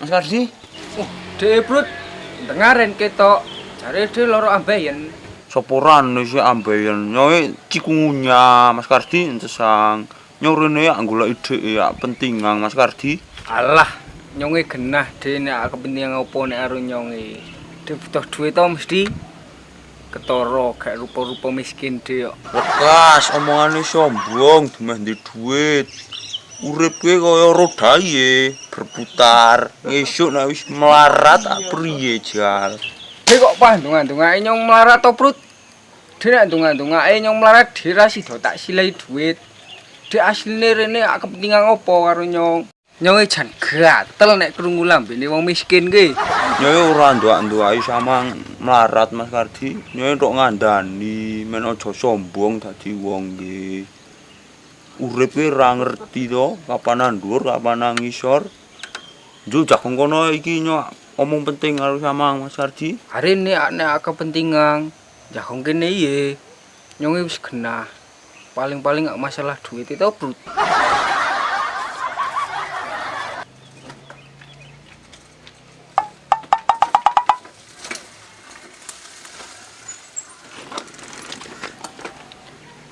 Mas Kardi, Dek Brut, dengarin ketok. Jare dhe loro ambeien. soporan sih ambeien nyoy cikungunya Mas Kardi entesang nyorene ya golek ide ya pentingang Mas Kardi. Alah, nyonge genah dhe nek kepentingan opo nek karo nyonge. Dhe butuh duit to mesti. Ketara gak rupa-rupa miskin dhe kok. Lekas omongane sombong demeh di duit. Urip kowe kaya roda ye berputar. Esuk nek wis melarat tak priye jal. Dhe kok pandungan-dungake nyong melarat to, Brut? Dhe nek ndungan-dungake nyong melarat dhe ra sida tak silai duit. Dhe asline rene gak kepentingan opo karo nyong. Nyonge jan gatel nek krungu lambene wong miskin ki. Nyoy ora nduak-nduaki samang melarat Mas Kardi. Nyoy tok ngandani men aja sombong dadi wong nggih. Urip e ra ngerti to, kapanan dhuwur, kapanan ngisor. Njuk jak kono iki nyo omong penting karo samang Mas Kardi. Hari nek kepentingan jakong kene iye. Nyonge wis genah. Paling-paling gak masalah duit itu, Brut.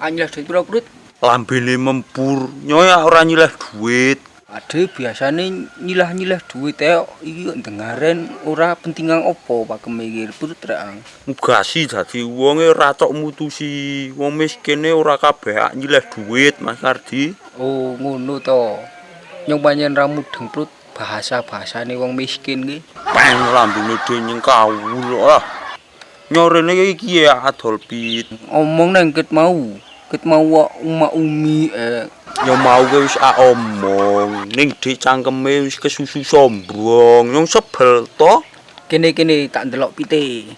Anyelah duit pira, Brut? Lambene mempur, nyoy ora nyileh duit. Ade biasane nyilah-nyilah duit iki kok dengaren ora pentingan opo pakeme iki, Brut reang. Mugasi dadi wonge ora tok mutusi. Wong miskine ora kabeh ak nyileh duit Mas Kardi. Oh, ngono to. Nyong panjen ra mudeng, Brut, bahasa-bahasane wong miskin ki. Peng lambene dhewe nyengkawul lah. Nyorene iki ya adol pit. Omong nang ket mau umi Ya mau wis omong ning dik cangkeme wis kesusu sombong. Nyong sebel to. kene tak ndelok pite.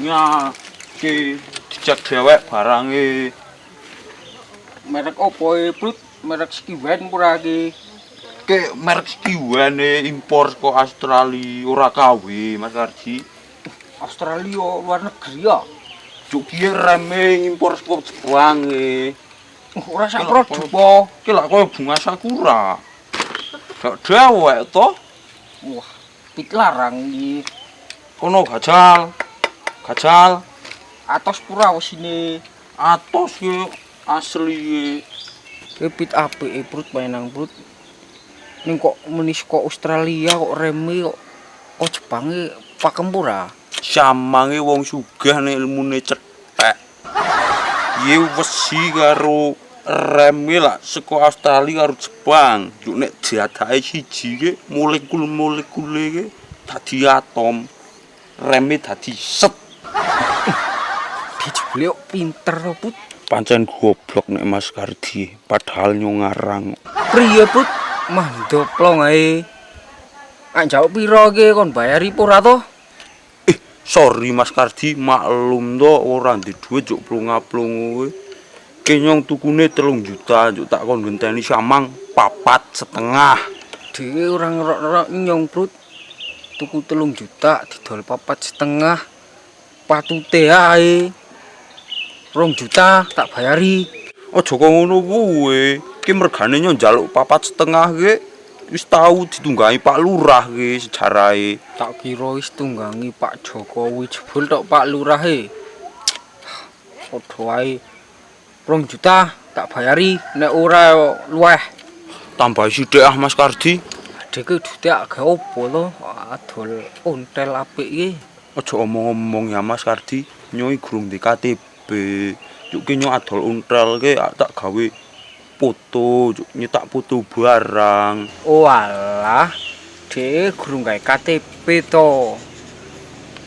Ya ki dijak dhewek barange. Merek opo e, Brut? Merek Skiwen pura ki. Ke merek Skiwane impor saka Australia ora kawe Mas Kardi. Australia luar negeri ya. Juk kiye reme impor saka Jepang e. Ora sak produk po. Ki lak koyo bunga sakura. Dak dhewek to. Wah, pit larang iki. Kono gajal. Gajal Atos pura wesine. atos ki asli. Pit apike, Brut, menang, Brut. Ning kok menis kok Australia kok reme kok Jepange pakem pura. Samange wong sugih nek ilmune cethek. Ye wesi karo reme lak saka Australia karo Jepang. Juk nek diadake siji ki molekul-molekule ki dadi atom. Reme dadi set. Dijebule kok pinter to, Brut. Pancen goblok nek Mas Kardi, padahal nyong ngarang. Priye, Brut? Mah ndoplong ae. Anjawab pira ki kon bayari pura to? Sorry Mas Kardi, maklum to ora ndek dhuwit juk plunga-plungu kowe. Ki nyong tukune 3 juta, juk tak kon ngenteni samang 4,5. Dhewe ora ngerok-ngerok nyong, Brut. Tuku 3 juta didol 4,5. Patute ae. 2 juta tak bayari. Aja kok ngono kuwe. Ki mergane nyong njaluk 4,5 ki wis tau ditunggangi Pak Lurah ki sejarahe. Tak kira wis tunggangi Pak Jokowi jebul tok Pak Lurah e. Padha wae. 2 juta tak bayari nek ora luweh. Tambah sithik ah Mas Kardi. Adeke duite agak opo to? Adol ontel apik iki. Aja omong-omong ya Mas Kardi. Nyong iki gurung di KTP. Juk ki nyong adol ontel ki tak gawe foto, juk nyetak foto barang. Oh alah, dek gurung gawe KTP to.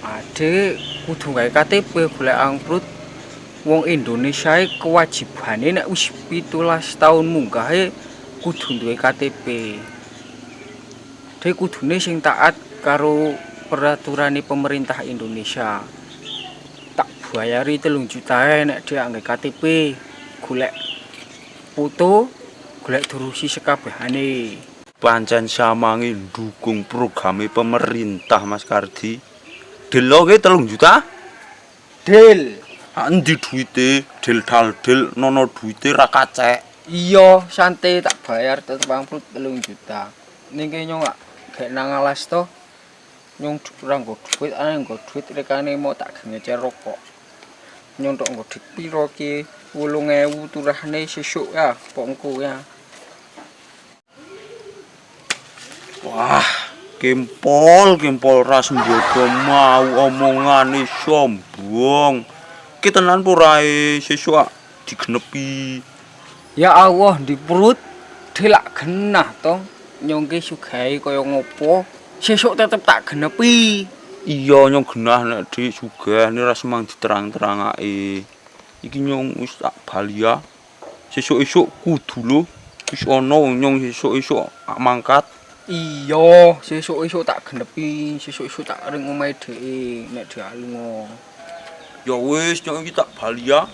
Adek kudu gawe KTP golek angkrut. Wong Indonesia kewajibane nek wis 17 tahun munggah kudu duwe KTP. Dek kudune sing taat karo peraturan pemerintah Indonesia. Tak bayari 3 juta nek dia nggae KTP, golek foto, golek terusi sekabehane. Pancen samangi dukung programe pemerintah Mas Kardi. Delo ge 3 juta? Del. Endi duite? Del dal-del nono duite ra kacek. Iya, santai tak bayar tetep 3 juta. Ning kene nyong gak nang alas to. Nyong ora nggo duit, nggo duit rekane mau tak ngecer rokok. Nyong tok nggo duit piro ki? 8.000 turahne sesuk ya, pokku ya. Wah, kempol ras mbodo mau omongane sombong. Ki tenan purae sesuk digenepi. Ya Allah, di perut delak genah to. Nyong ki sugahe kaya ngopo, sesuk tetep tak genepi. Iya nyong genah nek dik sugih ras mang diterang-terangake. Iki nyong wis tak bali ya. Sesuk-esuk kudu lho wis ana nyong sesuk-esuk mangkat. Iya, sesuk-esuk tak genepi, sesuk-esuk tak ring omahe dhek nek dhek lunga. Ya wis nyong iki tak bali ya.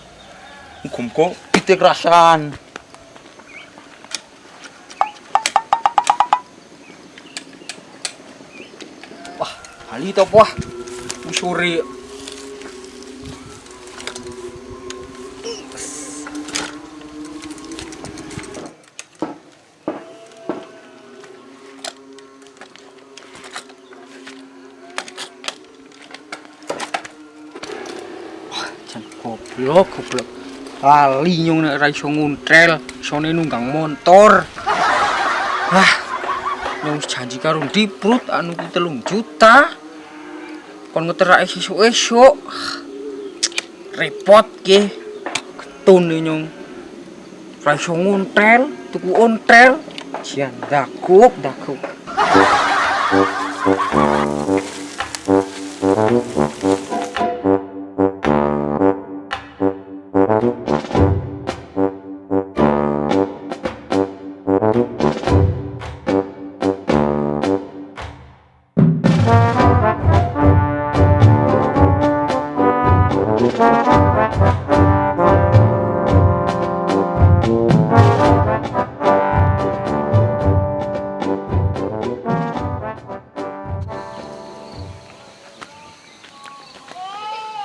Muga-muga pitik rasan. Wah, bali to wah. Sore. Goblok. Lali nyong nek ra iso nguntrel, isone nunggang motor. Nyong janji karo Diprut anu 3 juta. Kon ngeterake sesuk-esuk. Repot ki. Ketune nyong. Ra iso nguntrel, tuku ontrel. Jian daguk.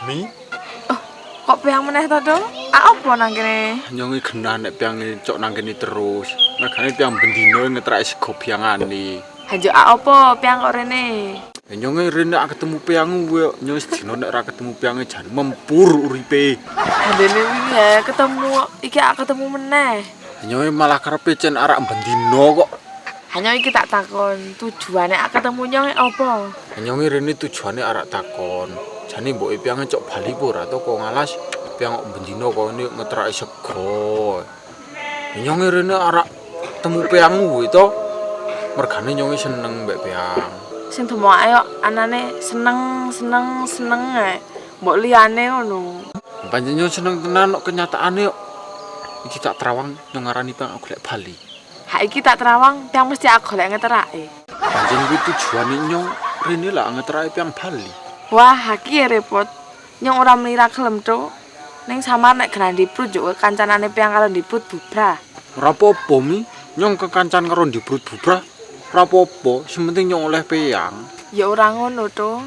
Mi, Kok piang meneh to, Dong? Apa nang kene? nyong iki genah nek piange cok nang kene terus. Mergane piang bendino ngetrake sego piangane. Hanjo apa piang kok rene? Nyong rene ketemu piang kuwi nyong sedina nek ra ketemu piange jan mempur uripe. Handene wingi ya ketemu meneh. Nyong malah karepe cen arak bendino kok. Hanya iki tak takon, tujuane ketemu nyong apa? Nyong rene tujuane arak takon. Jane mboke piange cok bali apa ora to kok ngalas piang kok bendino kok ini ngetrake sego. Nyong rene arak temu piang kuwi to. Mergane nyong seneng mbek piang. Sing demoke yo anane seneng ae. Mbok liyane ngono. Pancen nyong seneng tenan kok kenyataane kok. Iki tak terawang nyong ngarani piang golek bali. Ha iki tak terawang piang mesti aku golek ngeterake. Pancen kuwi tujuane nyong rene lah ngeterake piang bali. Wah, iki ya repot. Nyong ora mlira gelem, Cuk. Ning samar nek genan Diprut yo kancanane piang karo Diprut bubrah. Ora apa-apa mi, nyong kekancan karo Diprut bubrah. Ora apa-apa, sing penting nyong oleh piang. Ya ora ngono, to.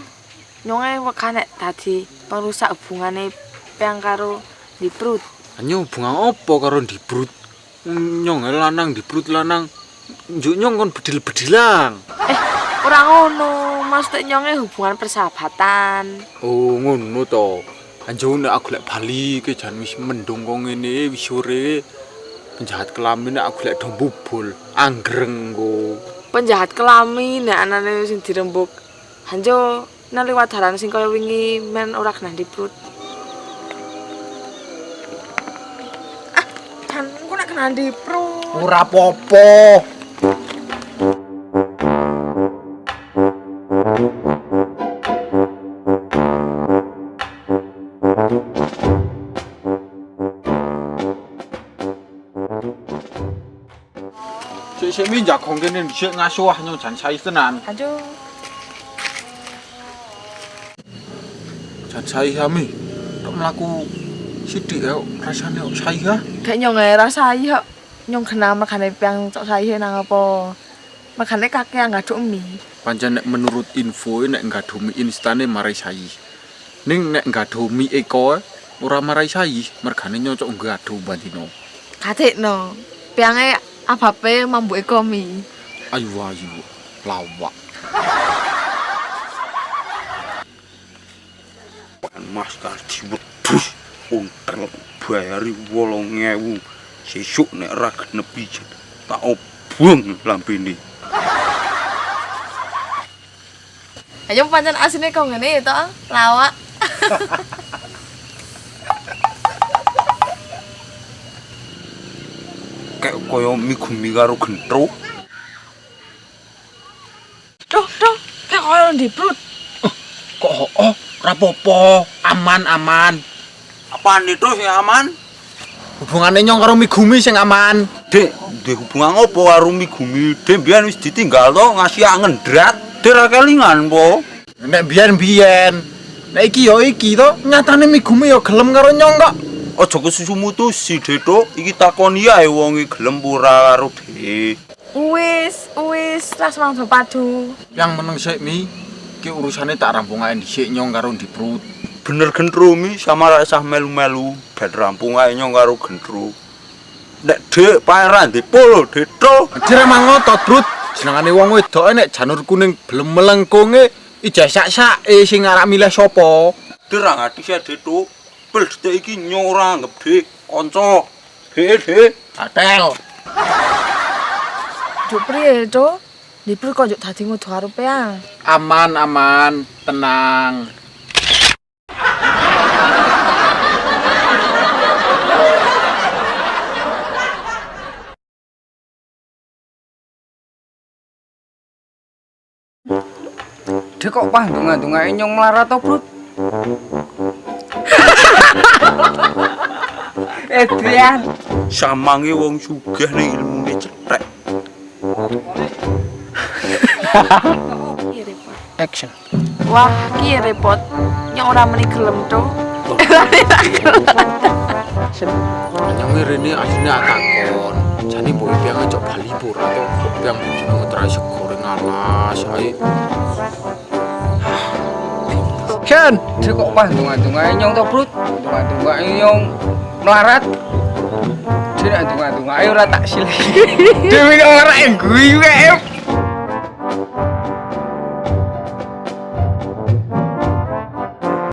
Nyong wegah nek dadi perusak hubungane piang karo Diprut. Nyong hubungan apa karo Diprut? Nyong lanang Diprut lanang. Njuk nyong kon bedil-bedilang. Ora ngono, maksud nyonge hubungan persahabatan. Oh, ngono to. Anjo nek aku golek bali ke jan wis mendung kok ngene wis sore. Penjahat kelamin nek aku golek dombubul, anggreng go. Penjahat kelamin nek anane sing dirembuk. Anjo nang liwat dalan sing kaya wingi men ora kena Diprut. Kan ku nek kena Diprut. Ora apa-apa. Sik mi njagong kene dhisik ngasuh nyong jan sae tenan. Anjo. Dan saya mi tok mlaku sithik ya rasane kok saya. Kayak nyong rasai kok. Nyong kena makane piang cok saya nang apa. Makane kakek ngaduk mie. Pancen nek menurut info nek nggadho mie instane marai sayi. Ning nek nggadho mie eko ora marai sayi, mergane nyocok nggadho bandino. Katikno. Piange abape mambuke komi. Ayu lawak. Mas Kardi wedhus untel bayari 8.000. Sesuk nek ra genepi tak obong lambene. Ayo pancen asine kok ngene to, lawak. Kayak koyo migumi karo gentro. Duh, kayak koyo diprut. Kok rapopo, aman. Apaan itu sing aman? Hubungane nyong karo Migumi sing aman. Dek, duwe hubungan apa karo Migumi? Dek mbiyen wis ditinggal to ngasih ngendrat. Dek ra kelingan po. Nek biyen. Nek iki yo iki to, nyatane Migumi yo gelem karo nyong kok. Aja kesusu mutusi, Dek. Iki takoni ae wong iki gelem ora karo Dek. Wis, langsung padu. Yang meneng sik mi, ki urusane tak rampung ae dhisik nyong karo Diprut. Bener Gendro mi sama ra usah melu-melu, ben rampung ae nyong karo Gendro. Nek Dek pangeran dipolo, Deto. Dire mang ngotot, Brut. Jenengane wong wedoke nek janur kuning belum melengkunge ijazah sak-sake sing arep milih sapa. Dek ra ngati sih Deto. Bel Dek iki nyong ora anggap Dek kanca. Dek. Atel. Juk priye, Cuk? Diprut kok juk dadi ngudu karo piang. Aman, tenang. Dek kok pandungan-dungane nyong melarat to, Brut? Adrian, Samange wong sugih ning ilmune cetek. action. Wah, ki repot. Nyong ora meni gelem, Cuk. Nyong rene asline takon. Jane mbok piang cok bali pura to, kok piang dino ngetrai segoreng alas ae. Ken, dek kok pandungan-dungane nyong to, Brut? Pandungan-dungane nyong melarat. Dek ndungan-dungane ora tak silih. Dewe ora guyu kae.